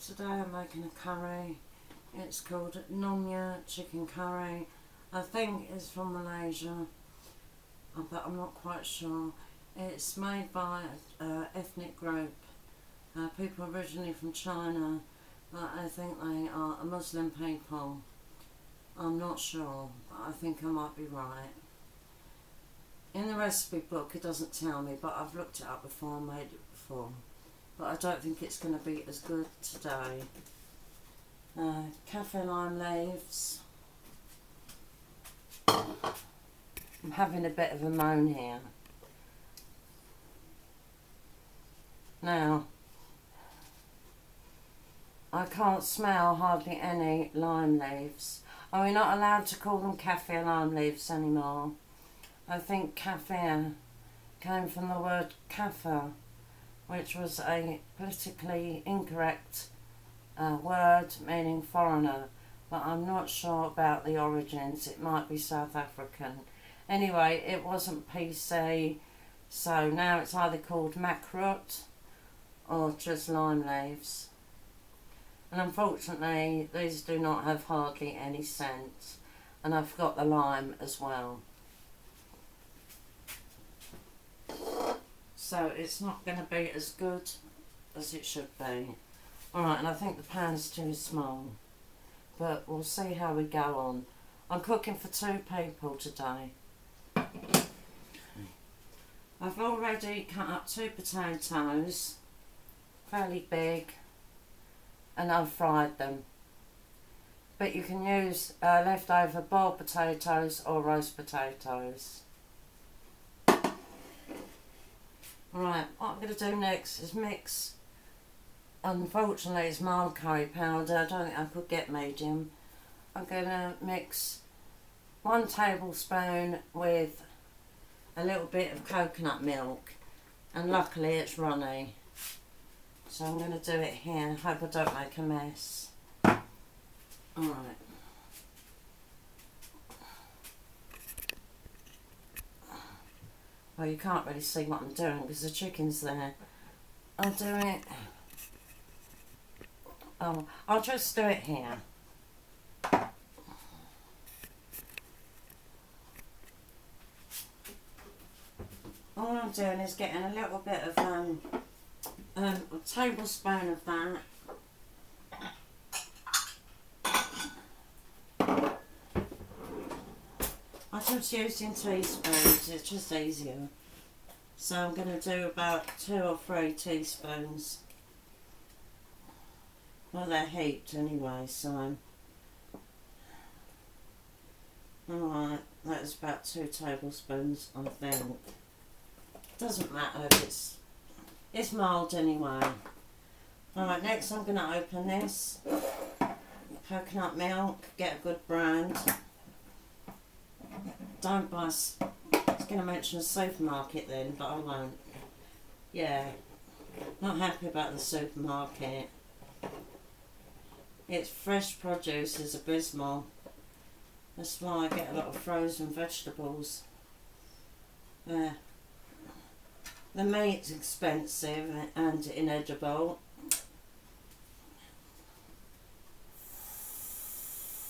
Today I'm making a curry. It's called Nonya chicken curry. I think it's from Malaysia, but I'm not quite sure. It's made by an ethnic group, people originally from China, but I think they are a Muslim people. I'm not sure, but I think I might be right. In the recipe book it doesn't tell me, but I've looked it up before and made it before. But I don't think it's going to be as good today. Kaffir lime leaves. I'm having a bit of a moan here. Now, I can't smell hardly any lime leaves. Are we not allowed to call them kaffir lime leaves anymore? I think kaffir came from the word kafir, which was a politically incorrect word meaning foreigner, but I'm not sure about the origins. It might be South African. Anyway, it wasn't PC, so now it's either called Makrut or just lime leaves. And unfortunately, these do not have hardly any scent, and I've got the lime as well. So it's not going to be as good as it should be. Alright, and I think the pan's too small, but we'll see how we go on. I'm cooking for 2 people today. I've already cut up 2 potatoes, fairly big, and I've fried them. But you can use leftover boiled potatoes or roast potatoes. Right, what I'm going to do next is mix, unfortunately it's mild curry powder, I don't think I could get medium. I'm going to mix 1 tablespoon with a little bit of coconut milk, and luckily it's runny. So I'm going to do it here, hope I don't make a mess. Alright. Well, you can't really see what I'm doing because the chicken's there. I'll do it. Oh, I'll just do it here. All I'm doing is getting a little bit of a tablespoon of that. I'm just using teaspoons, it's just easier. So I'm going to do about 2 or 3 teaspoons. Well, they're heaped anyway, so. Alright, that's about 2 tablespoons, I think. Doesn't matter if it's mild anyway. Alright, next I'm going to open this. Coconut milk, get a good brand. Don't buy, I was going to mention a supermarket then, but I won't. Yeah, not happy about the supermarket. Its fresh produce is abysmal. That's why I get a lot of frozen vegetables. The meat's expensive and inedible.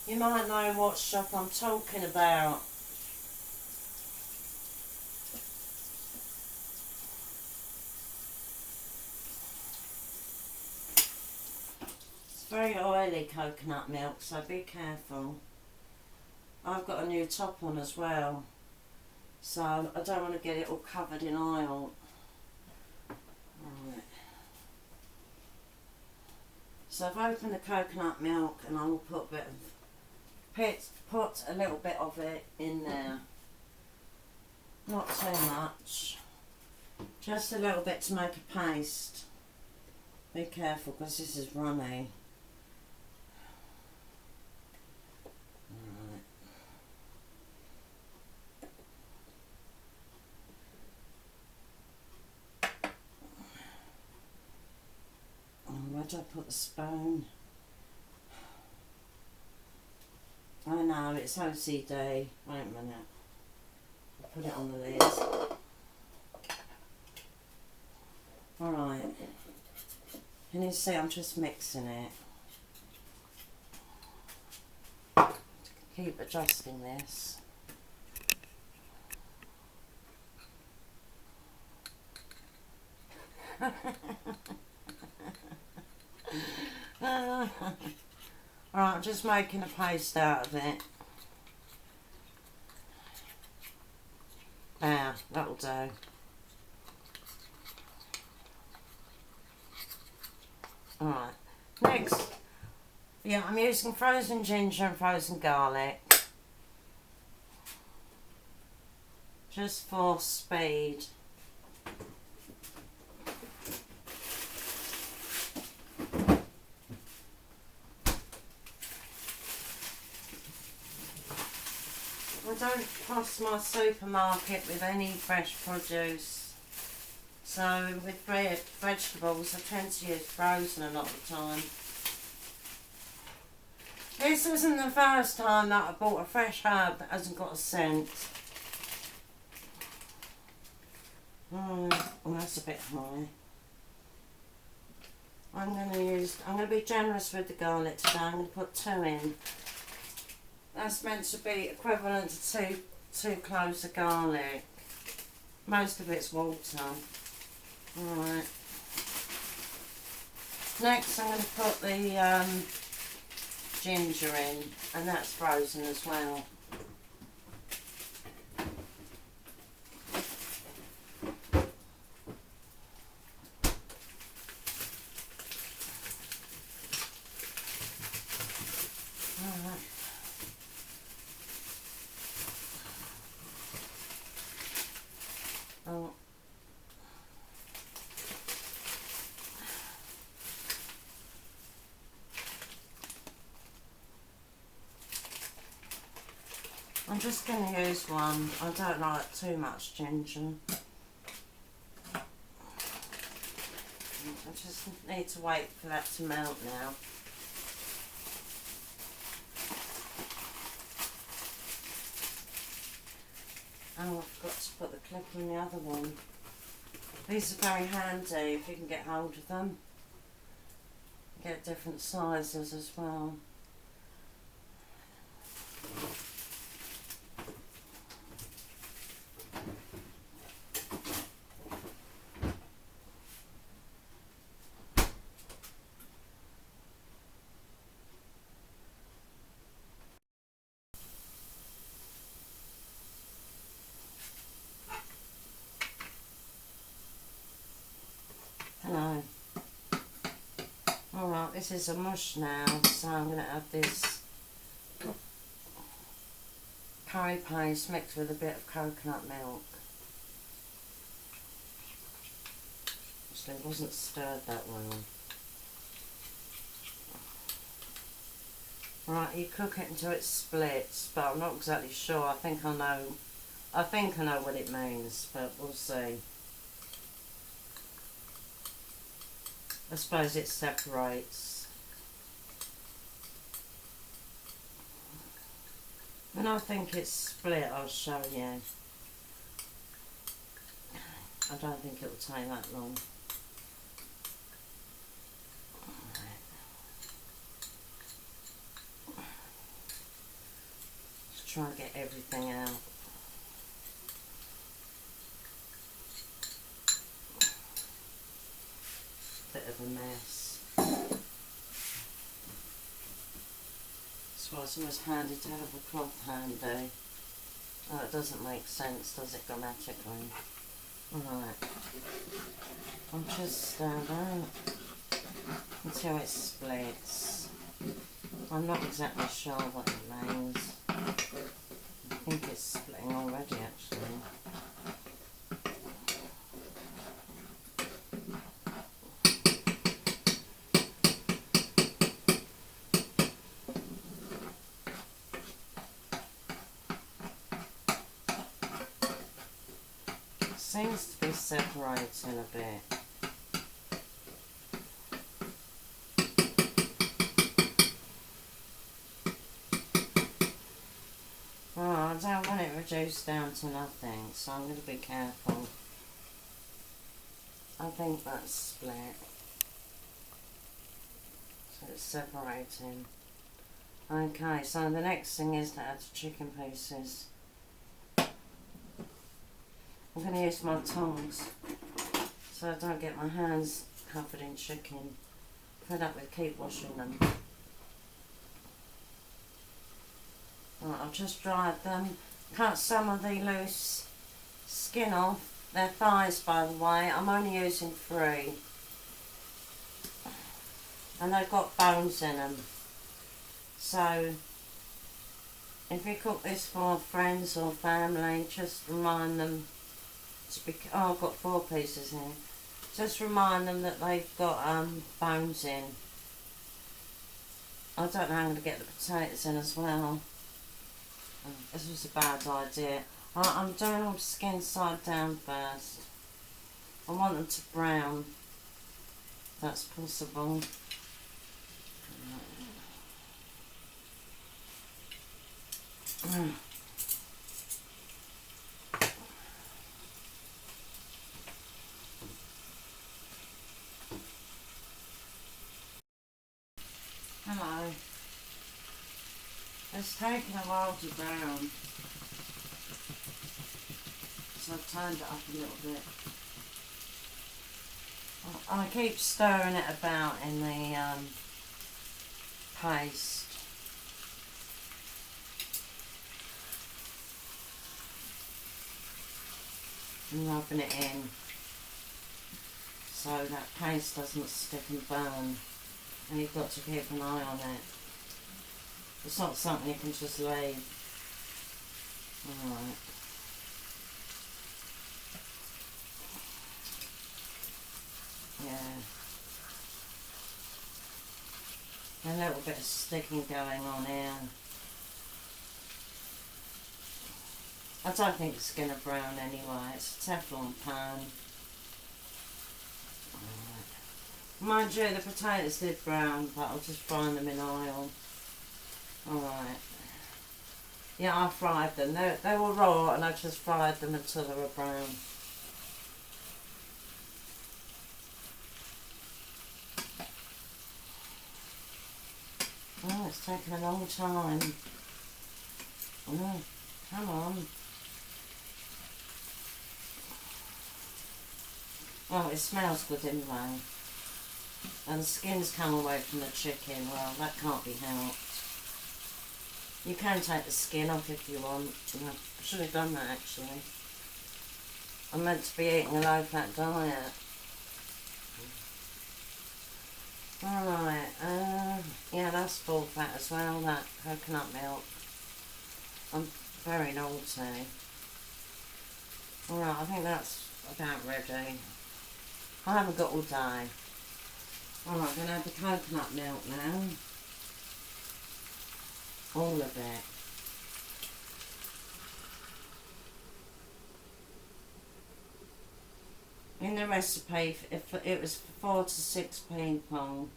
You might know what shop I'm talking about. Very oily coconut milk, so be careful. I've got a new top on as well, so I don't want to get it all covered in oil. Right. So I've opened the coconut milk and I will put a little bit of it in there. Not too much. Just a little bit to make a paste. Be careful because this is runny. Where'd I put the spoon? I know, it's OCD. Wait a minute. I'll put it on the lid. Alright. Can you see I'm just mixing it? Keep adjusting this. Alright, I'm just making a paste out of it. There, that'll do. Alright, next, yeah, I'm using frozen ginger and frozen garlic. Just for speed. I don't trust my supermarket with any fresh produce. So with vegetables I tend to use frozen a lot of the time. This isn't the first time that I bought a fresh herb that hasn't got a scent. Oh, that's a bit high. I'm going to be generous with the garlic today. I'm going to put 2 in. That's meant to be equivalent to two cloves of garlic. Most of it's water. Alright. Next I'm going to put the ginger in, and that's frozen as well. Alright. Oh. I'm just going to use one. I don't like too much ginger. I just need to wait for that to melt now. Oh, I forgot to put the clipper in the other one. These are very handy if you can get hold of them. Get different sizes as well. Hello. Alright, this is a mush now, so I'm going to add this curry paste mixed with a bit of coconut milk. Actually, it wasn't stirred that well. Right, you cook it until it splits, but I'm not exactly sure. I think I know what it means, but we'll see. I suppose it separates. When I think it's split, I'll show you. I don't think it will take that long. Just try and get everything out. Bit of a mess. That's why it's always handy to have a cloth handy. Oh, it doesn't make sense, does it, grammatically? Alright. I'll just stir that until it splits. I'm not exactly sure what it means. I think it's splitting already, actually. Seems to be separating a bit. Oh, I don't want it reduced down to nothing, so I'm going to be careful. I think that's split. It's separating. Okay, so the next thing is to add the chicken pieces. I'm going to use my tongs so I don't get my hands covered in chicken. Fed up with keep washing them. Right, I've just dried them. Cut some of the loose skin off. They're thighs, by the way. I'm only using 3. And they've got bones in them. So, if you cook this for friends or family, just remind them to be... Oh, I've got 4 pieces here. Just remind them that they've got bones in. I don't know how I'm going to get the potatoes in as well. This was a bad idea. I'm doing all the skin side down first. I want them to brown. If that's possible. Hello. It's taken a while to brown. So I've turned it up a little bit. I keep stirring it about in the paste. And rubbing it in so that paste doesn't stick and burn. And you've got to keep an eye on it. It's not something you can just leave. Alright. Yeah. A little bit of sticking going on here. I don't think it's going to brown anyway. It's a Teflon pan. Alright. Mind you, the potatoes did brown, but I'll just fry them in oil. Alright. Yeah, I fried them. They were raw and I just fried them until they were brown. Oh, it's taken a long time. Oh, come on. Oh, it smells good anyway. And the skin's come away from the chicken. Well, that can't be helped. You can take the skin off if you want. I should have done that actually. I'm meant to be eating a low-fat diet. Alright, yeah, that's full fat as well, that coconut milk. I'm very naughty. Alright, I think that's about ready. I haven't got all day. Alright, I'm going to add the coconut milk now. All of it. In the recipe, if it was 4 to 6 people,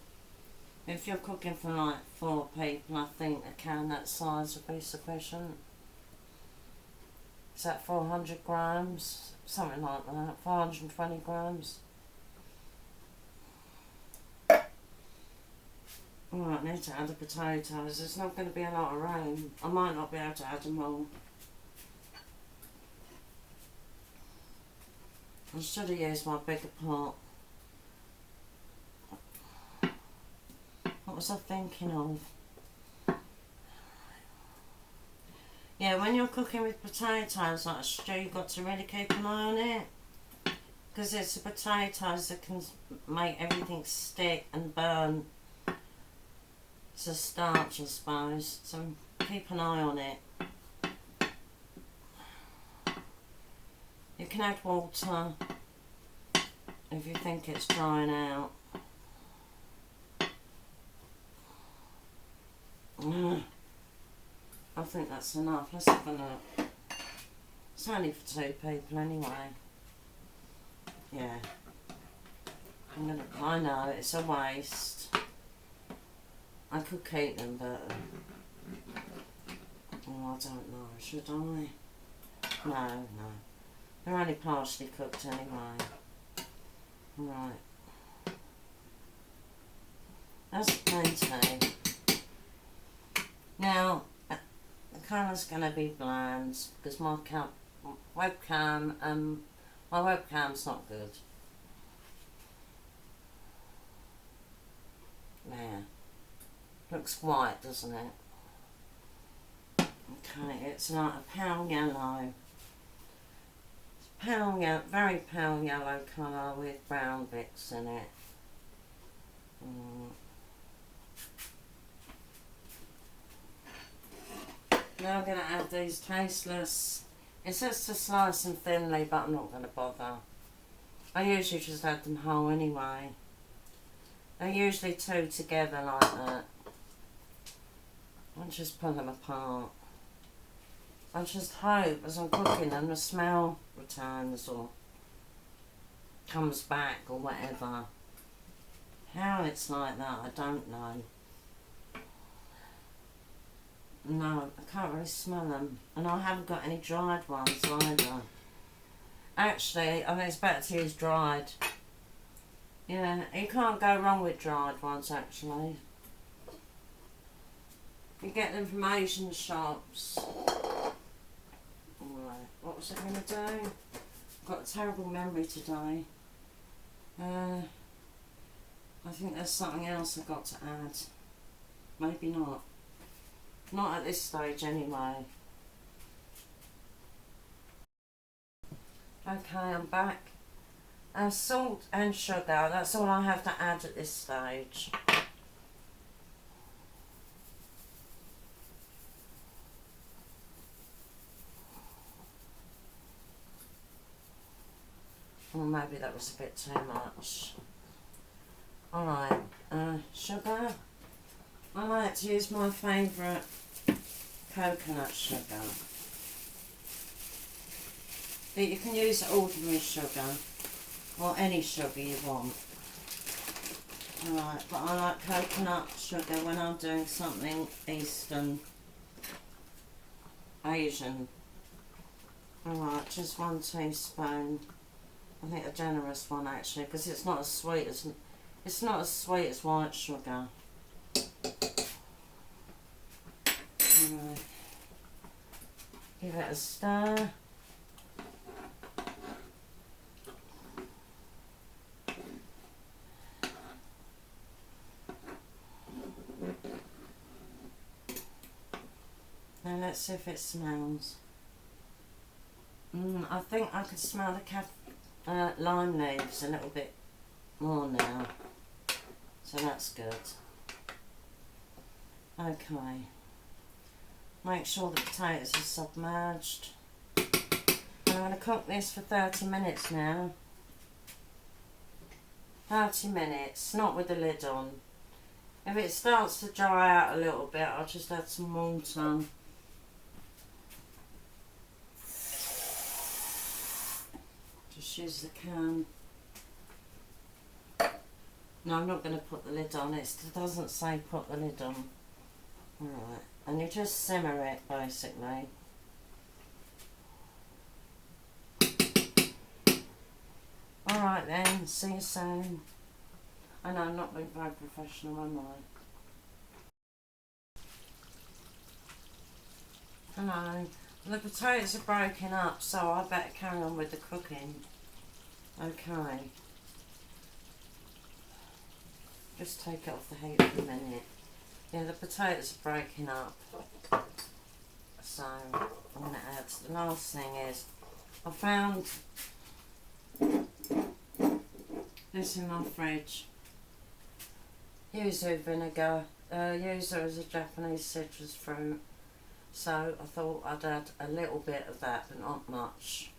if you're cooking for like 4 people, I think a can that size would be sufficient. Is that 400 grams? Something like that, 420 grams. Alright, I need to add the potatoes. There's not going to be a lot of rain. I might not be able to add them all. I should have used my bigger pot. What was I thinking of? Yeah, when you're cooking with potatoes like a stew, you've got to really keep an eye on it. Because it's the potatoes that can make everything stick and burn. It's a starch, I suppose. So keep an eye on it. You can add water if you think it's drying out. I think that's enough. Let's have a look. It's only for 2 people anyway. Yeah. I know, it's a waste. I could keep them, but... oh, I don't know. Should I? No. They're only partially cooked anyway. Right. That's plenty. Now, the colour's going to be bland because my webcam's not good. There. Looks white, doesn't it? Okay, it's like a pale yellow. It's pale yellow, very pale yellow colour with brown bits in it. Now I'm going to add these tasteless. It says to slice them thinly, but I'm not going to bother. I usually just add them whole anyway. They're usually two together like that. I'll just pull them apart. I just hope as I'm cooking them the smell returns or comes back or whatever. How it's like that, I don't know. No, I can't really smell them. And I haven't got any dried ones either. Actually, I think it's better to use dried. Yeah, you can't go wrong with dried ones actually. You get them from Asian shops. Alright, what was I going to do? I've got a terrible memory today. I think there's something else I've got to add. Maybe not. Not at this stage anyway. Okay, I'm back. Salt and sugar, that's all I have to add at this stage. Or maybe that was a bit too much. Alright, sugar. I like to use my favourite coconut sugar. But you can use ordinary sugar or any sugar you want. Alright, but I like coconut sugar when I'm doing something Eastern, Asian. Alright, just 1 teaspoon. I think a generous one actually, because it's not as sweet as white sugar. Alright. Give it a stir. Now let's see if it smells. I think I can smell the lime leaves a little bit more now. So that's good. Okay. Make sure the potatoes are submerged. And I'm going to cook this for 30 minutes now. 30 minutes, not with the lid on. If it starts to dry out a little bit, I'll just add some water. Just use the can. No, I'm not going to put the lid on. It doesn't say put the lid on. Alright, and you just simmer it basically. Alright then, see you soon. I know I'm not being very professional, am I? Hello. The potatoes are breaking up, so I better carry on with the cooking. Okay. Just take it off the heat for a minute. Yeah, the potatoes are breaking up. So I'm going to add, the last thing is, I found this in my fridge. Yuzu vinegar. Yuzu is a Japanese citrus fruit. So I thought I'd add a little bit of that, but not much.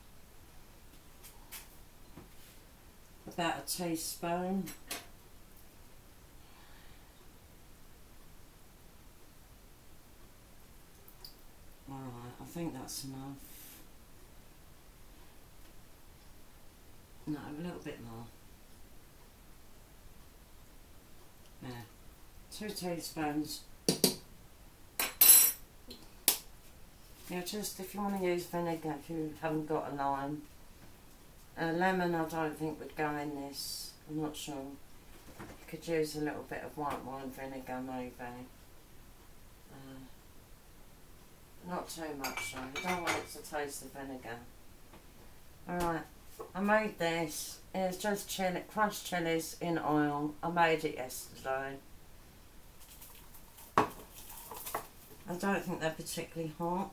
About a teaspoon. Alright, I think that's enough. No, a little bit more. There. 2 teaspoons. Yeah, just if you want to use vinegar if you haven't got a lime. Lemon I don't think would go in this. I'm not sure. You could use a little bit of white wine vinegar maybe. Not too much though, you don't want it to taste the vinegar. Alright, I made this. It's just chili, crushed chillies in oil. I made it yesterday. I don't think they're particularly hot.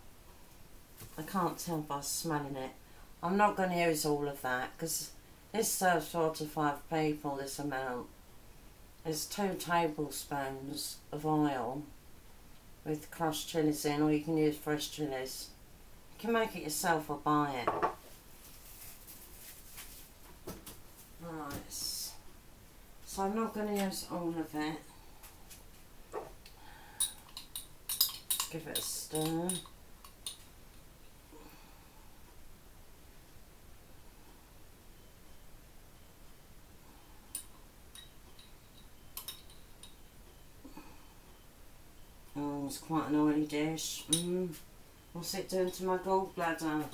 I can't tell by smelling it. I'm not going to use all of that because this serves 4 to 5 people, this amount. It's 2 tablespoons of oil with crushed chillies in, or you can use fresh chillies. You can make it yourself or buy it. Right, so I'm not going to use all of it. Give it a stir. Oh, it's quite an oily dish. What's it doing to my gallbladder?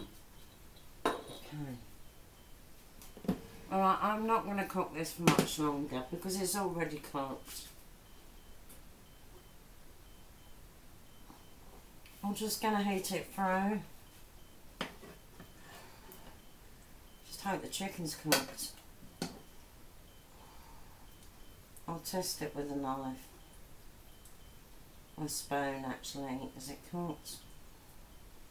Okay. Alright, I'm not going to cook this for much longer because it's already cooked. I'm just going to heat it through. Just hope the chicken's cooked. I'll test it with a knife. Or a spoon actually. Is it cooked?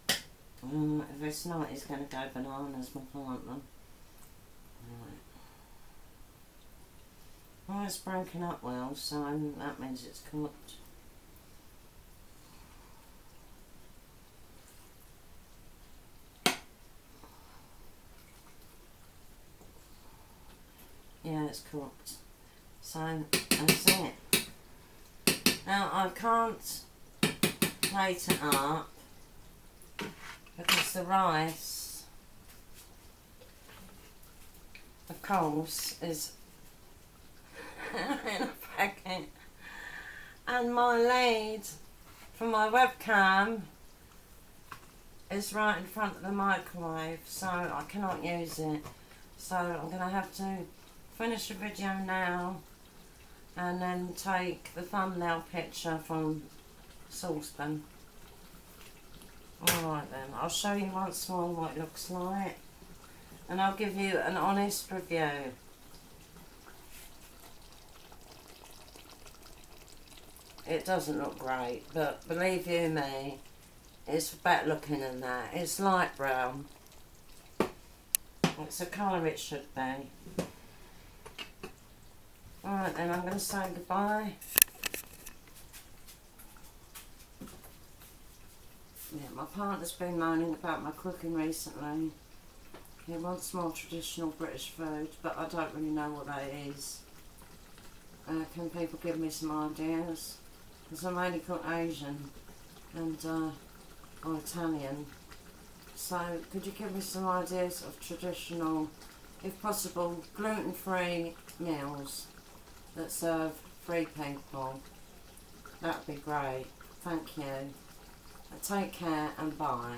If it's not, it's going to go bananas, my partner. Right. Well, it's broken up well, so that means it's cooked. Yeah, it's cooked. So that's it. Now I can't plate it up because the rice, of course, is in a packet, and my lid for my webcam is right in front of the microwave, so I cannot use it. So I'm going to have to finish the video now and then take the thumbnail picture from saucepan. Alright then, I'll show you once more what it looks like and I'll give you an honest review. It doesn't look great, but believe you me, it's better looking than that. It's light brown. It's the colour it should be. Alright then, I'm going to say goodbye. Yeah, my partner's been moaning about my cooking recently. He wants more traditional British food, but I don't really know what that is. Can people give me some ideas? Because I mainly cook Asian and or Italian. So could you give me some ideas of traditional, if possible, gluten-free meals that serve 3 people? That would be great. Thank you. Take care and bye.